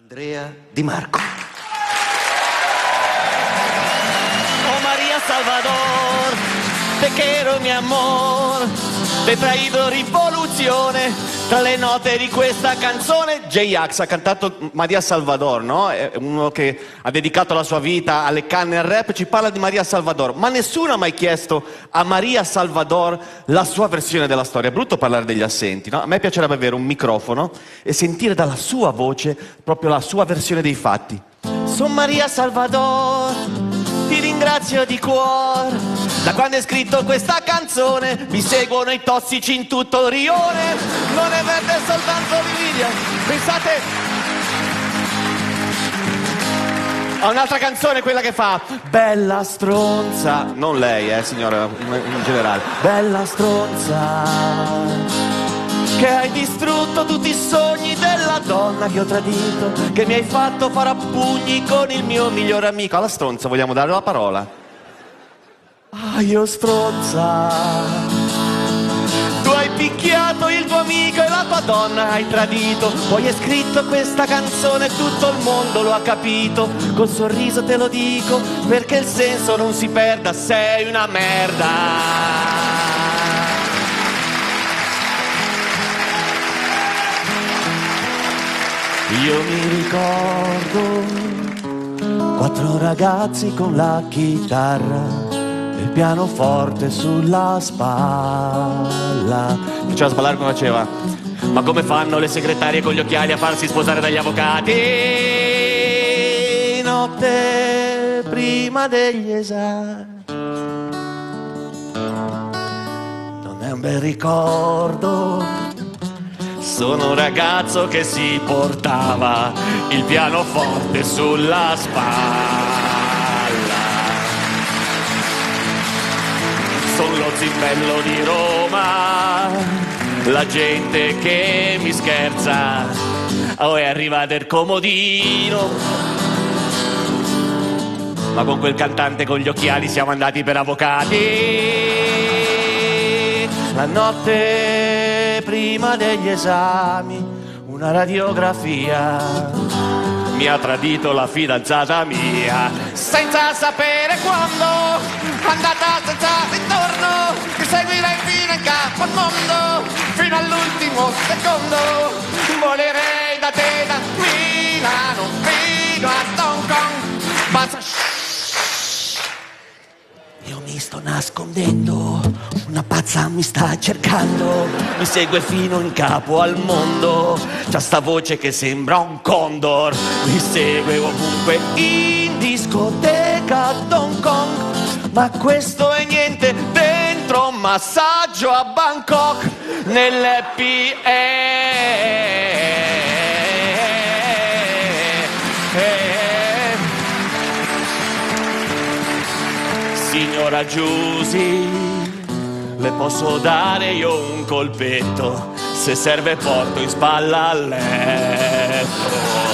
Andrea Di Marco. Oh María Salvador, te quiero mi amor, te traído rivoluzione. Tra le note di questa canzone J-Ax ha cantato Maria Salvador, no? È uno che ha dedicato la sua vita alle canne e al rap, ci parla di Maria Salvador, ma nessuno ha mai chiesto a Maria Salvador la sua versione della storia. È brutto parlare degli assenti, no? A me piacerebbe avere un microfono e sentire dalla sua voce proprio la sua versione dei fatti. Sono Maria Salvador, ti ringrazio di cuore. Da quando hai scritto questa canzone mi seguono i tossici in tutto Rione. Non è verde soltanto l'invidia. Pensate a un'altra canzone, quella che fa bella stronza. Non lei, signora, in generale. Bella stronza, che hai distrutto tutti i sogni della donna che ho tradito, che mi hai fatto fare a pugni con il mio migliore amico. Alla stronza vogliamo dare la parola? Ah, io stronza, tu hai picchiato il tuo amico e la tua donna hai tradito. Poi hai scritto questa canzone, tutto il mondo lo ha capito. Col sorriso te lo dico, perché il senso non si perda, sei una merda. Io mi ricordo 4 ragazzi con la chitarra e il pianoforte sulla spalla. Faceva sballare come faceva. Ma come fanno le segretarie con gli occhiali a farsi sposare dagli avvocati? Notte prima degli esami. Non è un bel ricordo. Sono un ragazzo che si portava il pianoforte sulla spalla. Sono lo zimbello di Roma, la gente che mi scherza. Oh, è arrivato il comodino. Ma con quel cantante con gli occhiali siamo andati per avvocati. La notte prima degli esami, una radiografia, mi ha tradito la fidanzata mia, senza sapere quando, andata senza ritorno, mi seguirei fino in capo al mondo, fino all'ultimo secondo, volerei da te da Milano fino a Hong Kong, basta. Io mi sto nascondendo, una pazza mi sta cercando, mi segue fino in capo al mondo, c'ha sta voce che sembra un condor, mi segue ovunque in discoteca ad Hong Kong, ma questo è niente dentro un massaggio a Bangkok, Signora Giusy, le posso dare io un colpetto, se serve porto in spalla al letto.